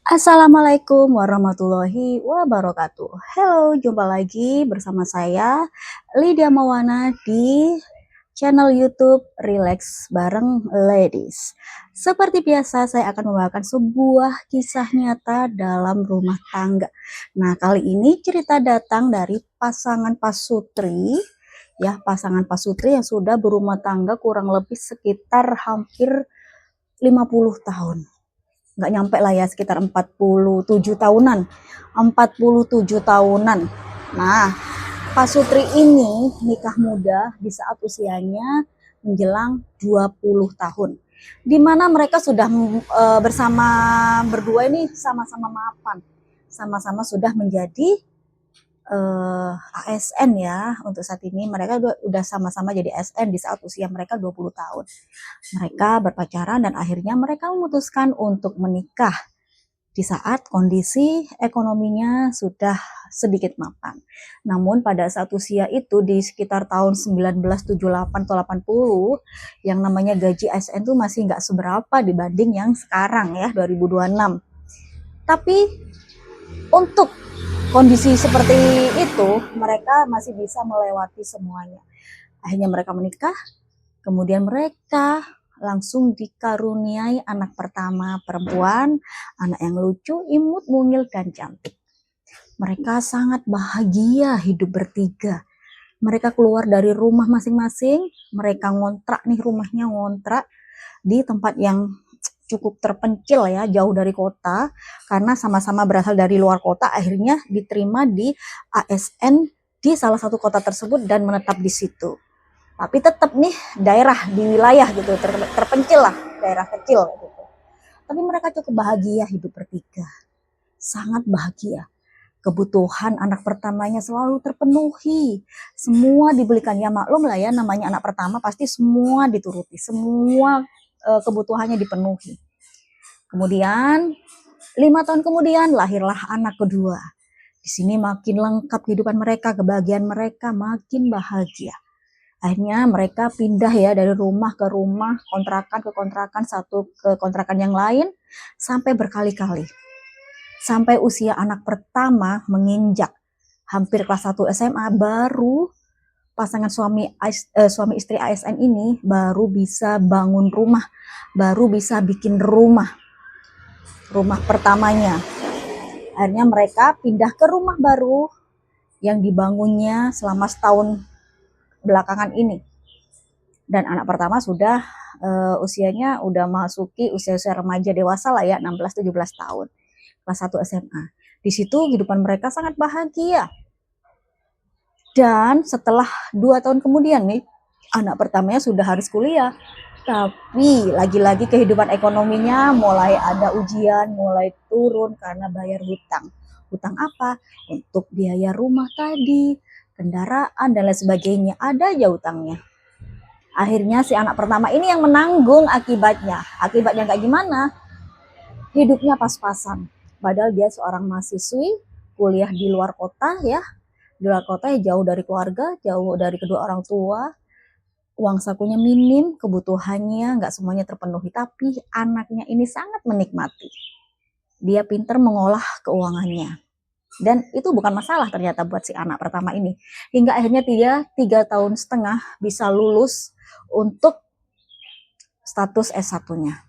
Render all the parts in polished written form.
Assalamualaikum warahmatullahi wabarakatuh. Halo, jumpa lagi bersama saya Lydia Mawana di channel YouTube Relax bareng Ladies. Seperti biasa, saya akan membawakan sebuah kisah nyata dalam rumah tangga. Nah, kali ini cerita datang dari pasangan pasutri, ya, pasangan pasutri yang sudah berumah tangga kurang lebih sekitar hampir 50 tahun. Nggak nyampe lah ya, sekitar 47 tahunan. 47 tahunan. Nah, Pak Sutri ini nikah muda di saat usianya menjelang 20 tahun. Di mana mereka sudah bersama berdua ini sama-sama mapan. Sama-sama sudah menjadi ASN ya. Untuk saat ini mereka udah sama-sama jadi ASN di saat usia mereka 20 tahun. Mereka berpacaran dan akhirnya mereka memutuskan untuk menikah di saat kondisi ekonominya sudah sedikit mapan. Namun pada saat usia itu di sekitar tahun 1978 atau 80, yang namanya gaji ASN itu masih nggak seberapa dibanding yang sekarang ya, 2026. Tapi untuk kondisi seperti itu, mereka masih bisa melewati semuanya. Akhirnya mereka menikah, kemudian mereka langsung dikaruniai anak pertama perempuan, anak yang lucu, imut, mungil, dan cantik. Mereka sangat bahagia hidup bertiga. Mereka keluar dari rumah masing-masing, mereka ngontrak nih, rumahnya ngontrak di tempat yang cukup terpencil ya, jauh dari kota, karena sama-sama berasal dari luar kota, akhirnya diterima di ASN di salah satu kota tersebut dan menetap di situ. Tapi tetap nih daerah di wilayah gitu, terpencil lah, daerah kecil gitu. Tapi mereka cukup bahagia hidup bertiga, sangat bahagia. Kebutuhan anak pertamanya selalu terpenuhi, semua dibelikan, ya maklum lah ya, namanya anak pertama pasti semua dituruti, semua kebutuhannya dipenuhi. Kemudian 5 tahun kemudian lahirlah anak kedua. Di sini makin lengkap kehidupan mereka, kebahagiaan mereka makin bahagia. Akhirnya mereka pindah ya dari rumah ke rumah, kontrakan ke kontrakan, satu ke kontrakan yang lain, sampai berkali-kali. Sampai usia anak pertama menginjak hampir kelas 1 SMA, baru pasangan suami istri ASN ini baru bisa bangun rumah, baru bisa bikin rumah pertamanya. Akhirnya mereka pindah ke rumah baru yang dibangunnya selama setahun belakangan ini. Dan anak pertama sudah usianya udah masuki usia remaja dewasa lah ya, 16-17 tahun, kelas 1 SMA. Di situ kehidupan mereka sangat bahagia. Dan setelah 2 tahun kemudian nih, anak pertamanya sudah harus kuliah. Tapi lagi-lagi kehidupan ekonominya mulai ada ujian, mulai turun karena bayar hutang. Hutang apa? Untuk biaya rumah tadi, kendaraan, dan lain sebagainya. Ada aja hutangnya. Akhirnya si anak pertama ini yang menanggung akibatnya. Akibatnya kayak gimana? Hidupnya pas-pasan. Padahal dia seorang mahasiswi, kuliah di luar kota ya. Di luar kota ya, jauh dari keluarga, jauh dari kedua orang tua. Uang sakunya minim, kebutuhannya nggak semuanya terpenuhi. Tapi anaknya ini sangat menikmati. Dia pintar mengolah keuangannya. Dan itu bukan masalah ternyata buat si anak pertama ini. Hingga akhirnya dia 3,5 tahun bisa lulus untuk status S1-nya.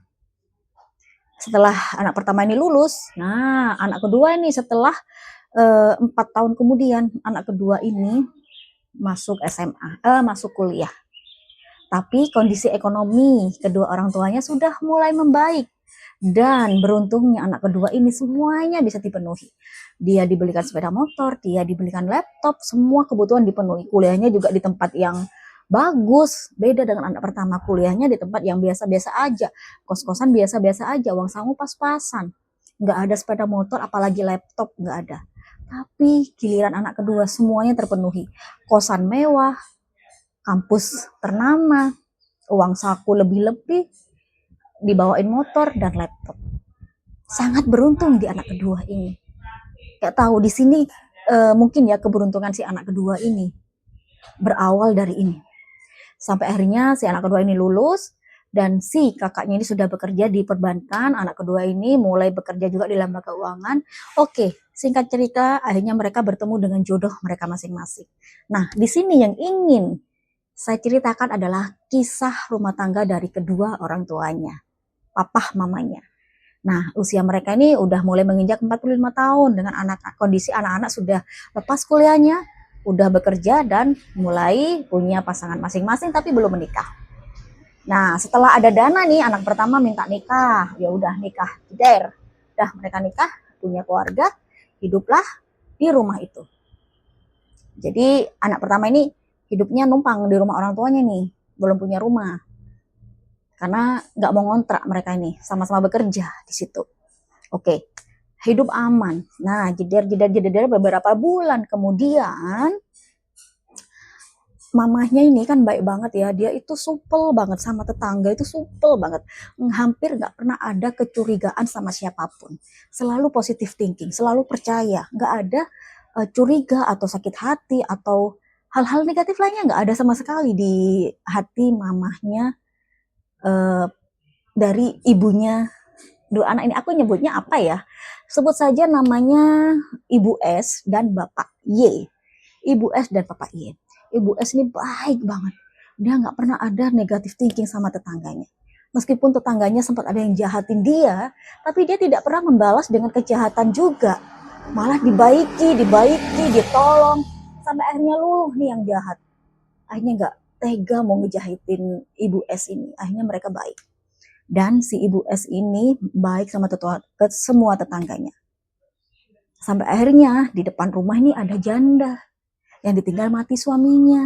Setelah anak pertama ini lulus, nah anak kedua ini setelah 4 tahun kemudian, anak kedua ini masuk SMA, masuk kuliah. Tapi kondisi ekonomi kedua orang tuanya sudah mulai membaik. Dan beruntungnya anak kedua ini semuanya bisa dipenuhi. Dia dibelikan sepeda motor, dia dibelikan laptop, semua kebutuhan dipenuhi. Kuliahnya juga di tempat yang bagus. Beda dengan anak pertama, kuliahnya di tempat yang biasa-biasa aja. Kos-kosan biasa-biasa aja, uang saku pas-pasan. Nggak ada sepeda motor, apalagi laptop, nggak ada. Tapi giliran anak kedua semuanya terpenuhi. Kosan mewah, kampus ternama, uang saku lebih-lebih, dibawain motor dan laptop. Sangat beruntung di anak kedua ini. Kayak tahu di sini mungkin ya keberuntungan si anak kedua ini berawal dari ini. Sampai akhirnya si anak kedua ini lulus dan si kakaknya ini sudah bekerja di perbankan, anak kedua ini mulai bekerja juga di lembaga keuangan. Oke, singkat cerita, akhirnya mereka bertemu dengan jodoh mereka masing-masing. Nah, di sini yang ingin saya ceritakan adalah kisah rumah tangga dari kedua orang tuanya, papa mamanya. Nah, usia mereka ini udah mulai menginjak 45 tahun dengan kondisi anak-anak sudah lepas kuliahnya, udah bekerja dan mulai punya pasangan masing-masing tapi belum menikah. Nah, setelah ada dana nih, anak pertama minta nikah, ya udah nikah, jeder. Udah mereka nikah, punya keluarga, hiduplah di rumah itu. Jadi anak pertama ini hidupnya numpang di rumah orang tuanya nih, belum punya rumah. Karena nggak mau ngontrak mereka ini, sama-sama bekerja di situ. Oke, hidup aman. Nah, jeder beberapa bulan kemudian mamahnya ini kan baik banget ya, dia itu supel banget sama tetangga, itu supel banget, hampir nggak pernah ada kecurigaan sama siapapun, selalu positive thinking, selalu percaya, nggak ada curiga atau sakit hati atau hal-hal negatif lainnya, nggak ada sama sekali di hati mamahnya dari ibunya dua anak ini. Aku nyebutnya apa ya, sebut saja namanya Ibu S dan Bapak Y. Ibu S dan Bapak Y. Ibu S ini baik banget. Dia nggak pernah ada negatif thinking sama tetangganya. Meskipun tetangganya sempat ada yang jahatin dia, tapi dia tidak pernah membalas dengan kejahatan juga. Malah dibaiki, ditolong. Sampai akhirnya luluh nih yang jahat. Akhirnya nggak tega mau ngejahitin Ibu S ini. Akhirnya mereka baik. Dan si Ibu S ini baik sama semua tetangganya. Sampai akhirnya di depan rumah ini ada janda yang ditinggal mati suaminya.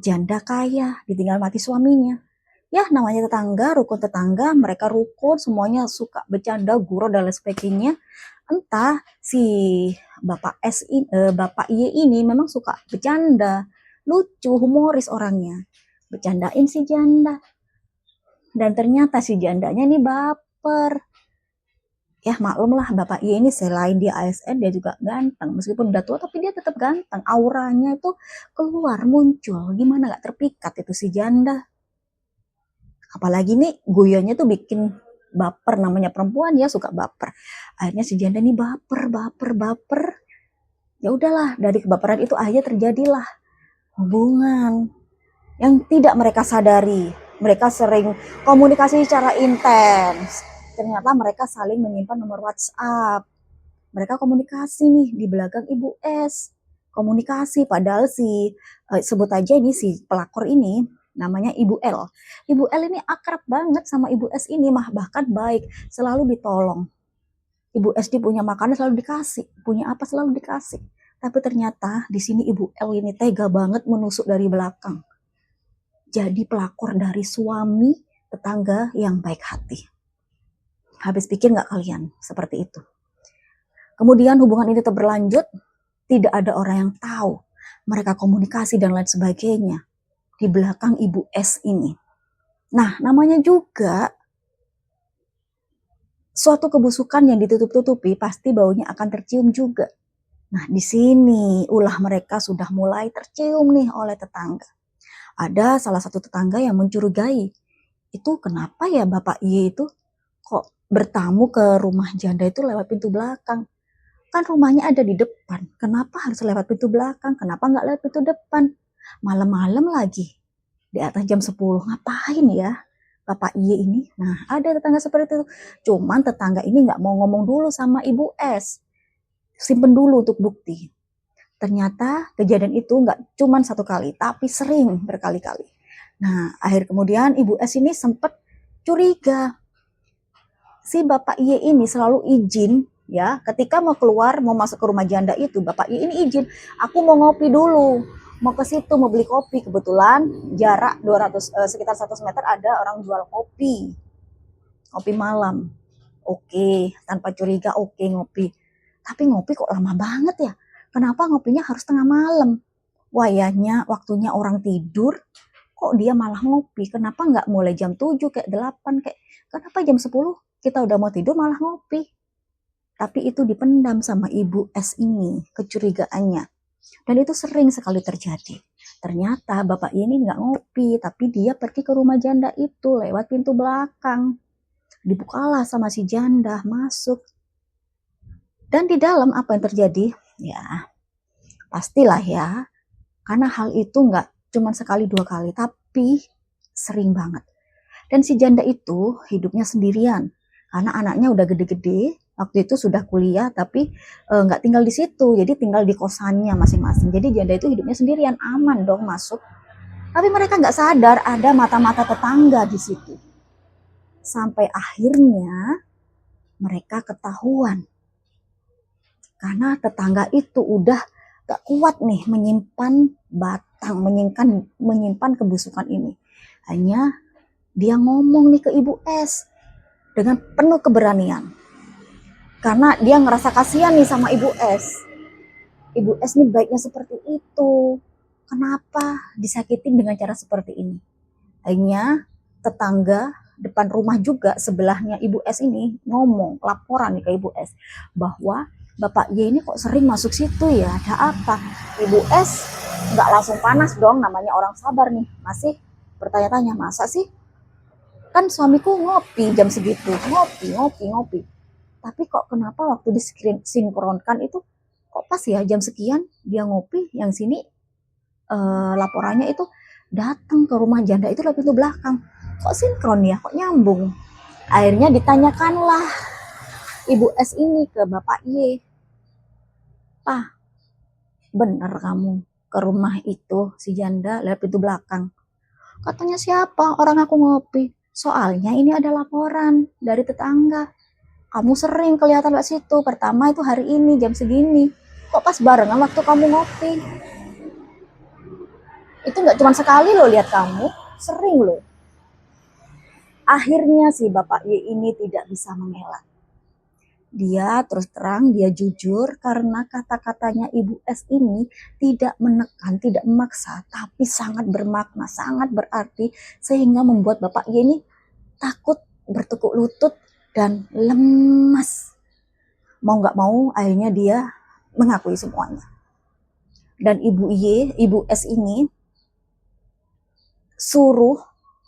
Janda kaya, ditinggal mati suaminya. Ya namanya tetangga, rukun tetangga, mereka rukun, semuanya suka bercanda, gurau dan lain sebagainya. Entah si Bapak Y ini memang suka bercanda, lucu, humoris orangnya. Bercandain si janda. Dan ternyata si jandanya ini baper. Ya maklum lah, Bapak Y ini selain dia ASN, dia juga ganteng. Meskipun udah tua, tapi dia tetap ganteng. Auranya itu keluar, muncul. Gimana gak terpikat itu si janda. Apalagi nih, guyonnya tuh bikin baper. Namanya perempuan ya, suka baper. Akhirnya si janda ini baper. Ya udahlah, dari kebaperan itu akhirnya terjadilah hubungan yang tidak mereka sadari. Mereka sering komunikasi secara intens. Ternyata mereka saling menyimpan nomor WhatsApp. Mereka komunikasi nih di belakang Ibu S. Komunikasi, padahal sebut aja ini si pelakor ini namanya Ibu L. Ibu L ini akrab banget sama Ibu S ini, bahkan baik, selalu ditolong. Ibu S punya makanan selalu dikasih, punya apa selalu dikasih. Tapi ternyata di sini Ibu L ini tega banget menusuk dari belakang. Jadi pelakor dari suami tetangga yang baik hati. Habis pikir nggak kalian seperti itu? Kemudian hubungan ini tetap berlanjut, tidak ada orang yang tahu. Mereka komunikasi dan lain sebagainya di belakang Ibu S ini. Nah, namanya juga suatu kebusukan yang ditutup-tutupi, pasti baunya akan tercium juga. Nah, di sini ulah mereka sudah mulai tercium nih oleh tetangga. Ada salah satu tetangga yang mencurigai, itu kenapa ya Bapak Y itu kok bertamu ke rumah janda itu lewat pintu belakang? Kan rumahnya ada di depan, kenapa harus lewat pintu belakang? Kenapa nggak lewat pintu depan? Malam-malam lagi, di atas jam 10, ngapain ya Bapak Y ini? Nah, ada tetangga seperti itu. Cuman tetangga ini nggak mau ngomong dulu sama Ibu S. Simpen dulu untuk bukti. Ternyata kejadian itu nggak cuma satu kali, tapi sering berkali-kali. Nah, akhir kemudian Ibu S ini sempat curiga. Si Bapak Y ini selalu izin ya, ketika mau keluar, mau masuk ke rumah janda itu, Bapak Y ini izin, aku mau ngopi dulu, mau ke situ, mau beli kopi. Kebetulan jarak sekitar 100 meter ada orang jual kopi malam. Oke, tanpa curiga, oke ngopi. Tapi ngopi kok lama banget ya? Kenapa ngopinya harus tengah malam? Wayahnya, waktunya orang tidur, kok dia malah ngopi? Kenapa nggak mulai jam 7, kayak 8, kenapa jam 10 kita udah mau tidur malah ngopi? Tapi itu dipendam sama Ibu S ini, kecurigaannya. Dan itu sering sekali terjadi. Ternyata bapak ini nggak ngopi, tapi dia pergi ke rumah janda itu lewat pintu belakang. Dibukalah sama si janda, masuk. Dan di dalam apa yang terjadi? Ya, pastilah ya. Karena hal itu nggak cuma sekali dua kali, tapi sering banget. Dan si janda itu hidupnya sendirian. Karena anaknya udah gede-gede, waktu itu sudah kuliah, tapi nggak tinggal di situ. Jadi tinggal di kosannya masing-masing. Jadi janda itu hidupnya sendirian, aman dong masuk. Tapi mereka nggak sadar ada mata-mata tetangga di situ. Sampai akhirnya mereka ketahuan. Karena tetangga itu udah gak kuat nih menyimpan batang, menyimpan kebusukan ini. Hanya dia ngomong nih ke Ibu S dengan penuh keberanian. Karena dia ngerasa kasihan nih sama Ibu S. Ibu S nih baiknya seperti itu. Kenapa disakitin dengan cara seperti ini? Akhirnya tetangga depan rumah juga sebelahnya Ibu S ini ngomong, laporan nih ke Ibu S bahwa Bapak Y ini kok sering masuk situ ya, ada apa? Ibu S nggak langsung panas dong, namanya orang sabar nih, masih bertanya-tanya, masa sih? Kan suamiku ngopi jam segitu, ngopi. Tapi kok kenapa waktu disinkronkan itu kok pas ya jam sekian dia ngopi, yang sini laporannya itu datang ke rumah janda itu lewat pintu belakang. Kok sinkron ya, kok nyambung? Akhirnya ditanyakanlah Ibu S ini ke Bapak Y. Pak, bener kamu ke rumah itu si janda lewat pintu belakang? Katanya siapa? Orang aku ngopi. Soalnya ini ada laporan dari tetangga. Kamu sering kelihatan lewat situ. Pertama itu hari ini jam segini. Kok pas barengan waktu kamu ngopi? Itu nggak cuma sekali loh lihat kamu, sering loh. Akhirnya si Bapak Y ini tidak bisa mengelak. Dia terus terang, dia jujur karena kata-katanya Ibu S ini tidak menekan, tidak memaksa, tapi sangat bermakna, sangat berarti sehingga membuat Bapak Y ini takut, bertekuk lutut dan lemas. Mau nggak mau akhirnya dia mengakui semuanya. Dan Ibu S ini suruh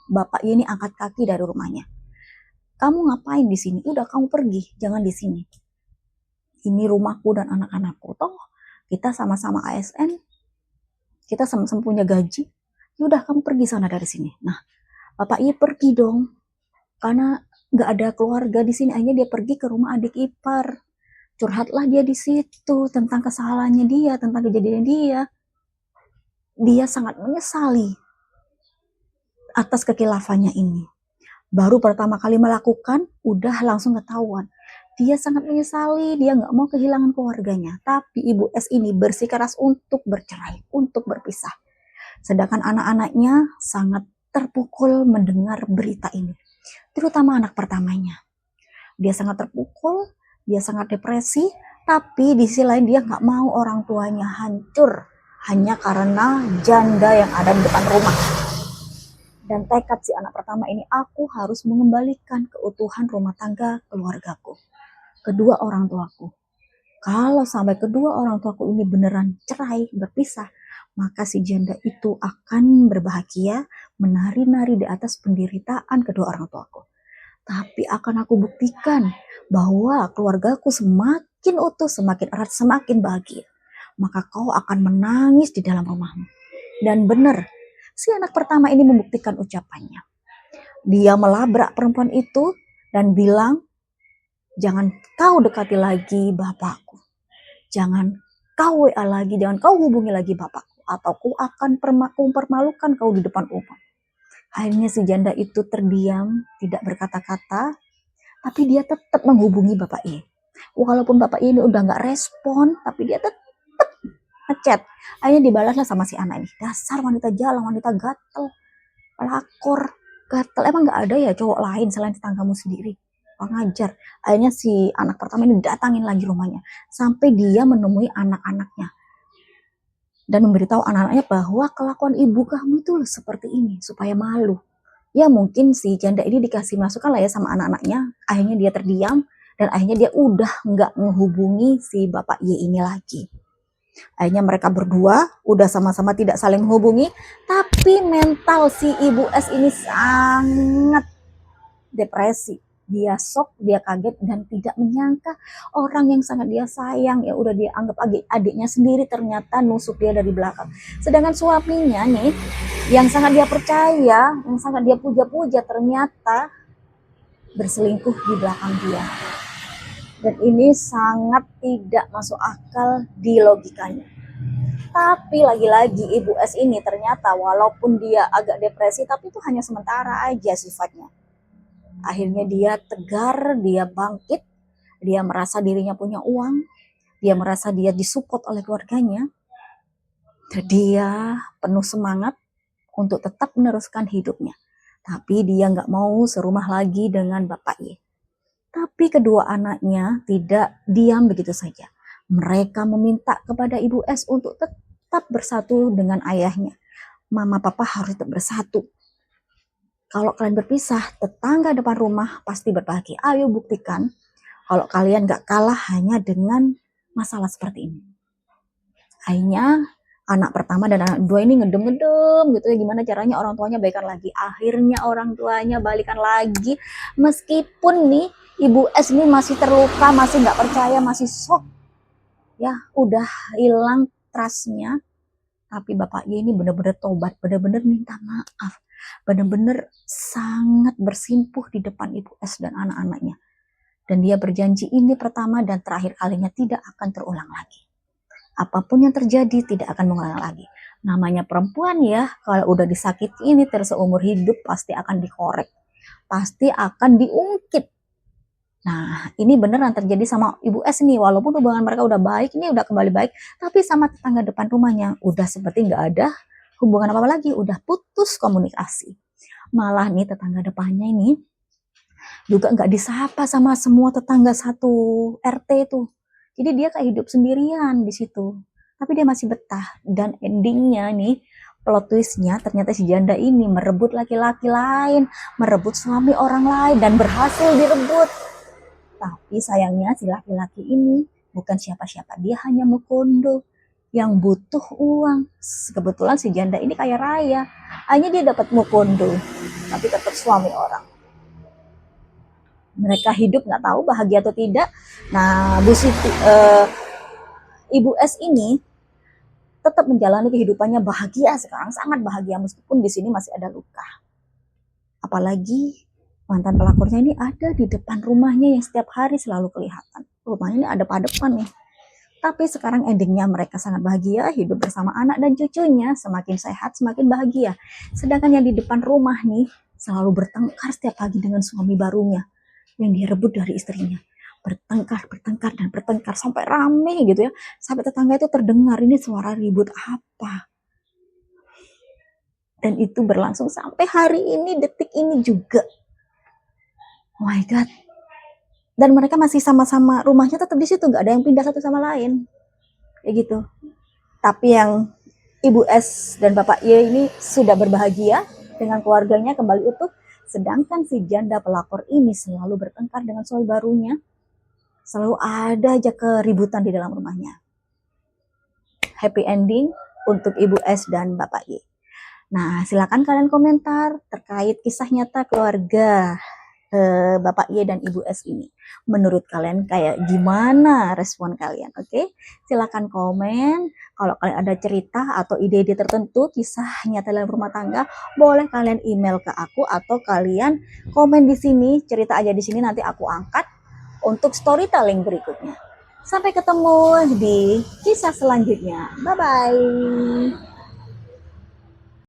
Bapak Y ini angkat kaki dari rumahnya. Kamu ngapain di sini? Udah kamu pergi, jangan di sini. Ini rumahku dan anak-anakku. Toh kita sama-sama ASN, kita sama-sama punya gaji. Udah kamu pergi sana dari sini. Nah, Bapak Y pergi dong, karena nggak ada keluarga di sini. Akhirnya dia pergi ke rumah adik ipar. Curhatlah dia di situ tentang kesalahannya dia, tentang kejadian dia. Dia sangat menyesali atas kekilafannya ini. Baru pertama kali melakukan, udah langsung ketahuan. Dia sangat menyesali, dia nggak mau kehilangan keluarganya. Tapi Ibu S ini bersikeras untuk bercerai, untuk berpisah. Sedangkan anak-anaknya sangat terpukul mendengar berita ini. Terutama anak pertamanya. Dia sangat terpukul, dia sangat depresi, tapi di sisi lain dia nggak mau orang tuanya hancur. Hanya karena janda yang ada di depan rumah. Dan tekad si anak pertama ini, aku harus mengembalikan keutuhan rumah tangga keluargaku, kedua orang tuaku. Kalau sampai kedua orang tuaku ini beneran cerai, berpisah, maka si janda itu akan berbahagia, menari-nari di atas penderitaan kedua orang tuaku. Tapi akan aku buktikan bahwa keluargaku semakin utuh, semakin erat, semakin bahagia. Maka kau akan menangis di dalam rumahmu. Dan benar, si anak pertama ini membuktikan ucapannya. Dia melabrak perempuan itu dan bilang, jangan kau dekati lagi bapakku. Jangan kau WA lagi, jangan kau hubungi lagi bapakku. Atau ku akan permalukan kau di depan umum. Akhirnya si janda itu terdiam, tidak berkata-kata, tapi dia tetap menghubungi Bapak Y. Walaupun Bapak Y ini udah gak respon, tapi dia tetap ngechat. Akhirnya dibalaslah sama si anak ini. Dasar wanita jalan, wanita gatel, pelakor, gatel. Emang gak ada ya cowok lain selain tetanggamu sendiri? Pengajar. Akhirnya si anak pertama ini datangin lagi rumahnya. Sampai dia menemui anak-anaknya. Dan memberitahu anak-anaknya bahwa kelakuan ibu kamu itu seperti ini. Supaya malu. Ya mungkin si janda ini dikasih masukan lah ya sama anak-anaknya. Akhirnya dia terdiam. Dan akhirnya dia udah gak menghubungi si Bapak Y ini lagi. Akhirnya mereka berdua udah sama-sama tidak saling menghubungi, tapi mental si Ibu S ini sangat depresi. Dia shock, dia kaget dan tidak menyangka orang yang sangat dia sayang, ya udah dia anggap adiknya sendiri, ternyata nusuk dia dari belakang. Sedangkan suaminya nih, yang sangat dia percaya, yang sangat dia puja-puja, ternyata berselingkuh di belakang dia. Dan ini sangat tidak masuk akal di logikanya. Tapi lagi-lagi Ibu S ini ternyata walaupun dia agak depresi, tapi itu hanya sementara aja sifatnya. Akhirnya dia tegar, dia bangkit, dia merasa dirinya punya uang, dia merasa dia disupport oleh keluarganya, dia penuh semangat untuk tetap meneruskan hidupnya. Tapi dia nggak mau serumah lagi dengan bapaknya. Tapi kedua anaknya tidak diam begitu saja. Mereka meminta kepada Ibu S untuk tetap bersatu dengan ayahnya. Mama papa harus tetap bersatu. Kalau kalian berpisah, tetangga depan rumah pasti berbagi. Ayo buktikan kalau kalian gak kalah hanya dengan masalah seperti ini. Akhirnya anak pertama dan anak kedua ini ngedem-ngedem gitu ya, gimana caranya orang tuanya baikan lagi. Akhirnya orang tuanya balikan lagi, meskipun nih Ibu S ini masih terluka, masih gak percaya, masih shock. Ya udah hilang trustnya. Tapi bapaknya ini benar-benar tobat, benar-benar minta maaf, benar-benar sangat bersimpuh di depan Ibu S dan anak-anaknya. Dan dia berjanji ini pertama dan terakhir kalinya, tidak akan terulang lagi. Apapun yang terjadi tidak akan mengulang lagi. Namanya perempuan ya, kalau udah disakiti ini terus seumur hidup pasti akan dikorek, pasti akan diungkit. Nah, ini beneran terjadi sama Ibu S nih, walaupun hubungan mereka udah baik, ini udah kembali baik, tapi sama tetangga depan rumahnya udah seperti nggak ada hubungan apa-apa lagi, udah putus komunikasi. Malah nih tetangga depannya ini juga nggak disapa sama semua tetangga satu RT tuh. Jadi dia kayak hidup sendirian di situ. Tapi dia masih betah, dan endingnya nih, plot twistnya ternyata si janda ini merebut laki-laki lain, merebut suami orang lain, dan berhasil direbut. Tapi sayangnya si laki-laki ini bukan siapa-siapa, dia hanya mukondo yang butuh uang. Kebetulan si janda ini kaya raya, hanya dia dapat mukondo, tapi tetap suami orang. Mereka hidup nggak tahu bahagia atau tidak. Nah, Ibu S ini tetap menjalani kehidupannya bahagia sekarang, sangat bahagia meskipun di sini masih ada luka. Apalagi mantan pelakornya ini ada di depan rumahnya yang setiap hari selalu kelihatan. Rumahnya ini ada padepan nih. Tapi sekarang endingnya mereka sangat bahagia, hidup bersama anak dan cucunya, semakin sehat, semakin bahagia. Sedangkan yang di depan rumah nih selalu bertengkar setiap pagi dengan suami barunya yang direbut dari istrinya. Bertengkar dan bertengkar sampai rame gitu ya. Sampai tetangga itu terdengar ini suara ribut apa. Dan itu berlangsung sampai hari ini, detik ini juga. Oh my God. Dan mereka masih sama-sama, rumahnya tetap di situ, nggak ada yang pindah satu sama lain. Kayak gitu. Tapi yang Ibu S dan Bapak Y ini sudah berbahagia dengan keluarganya kembali utuh. Sedangkan si janda pelakor ini selalu bertengkar dengan suami barunya. Selalu ada aja keributan di dalam rumahnya. Happy ending untuk Ibu S dan Bapak Y. Nah, silakan kalian komentar terkait kisah nyata keluarga Bapak Y dan Ibu S ini. Menurut kalian kayak gimana respon kalian? Oke, silakan komen. Kalau kalian ada cerita atau ide-ide tertentu kisah nyata dalam rumah tangga, boleh kalian email ke aku atau kalian komen di sini, cerita aja di sini, nanti aku angkat untuk storytelling berikutnya. Sampai ketemu di kisah selanjutnya. Bye bye.